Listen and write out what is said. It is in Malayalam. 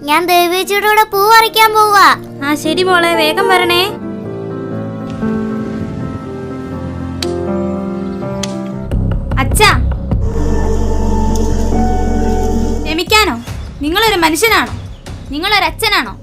ഞാൻ ദേവേച്ചിയുടെ കൂടെ പൂ പറിക്കാൻ പോവാ. ആ ശരി മോളെ, വേഗം വരണേ. അച്ഛാ, ക്ഷമിക്കാനോ? നിങ്ങളൊരു മനുഷ്യനാണോ? നിങ്ങളൊരു അച്ഛനാണോ?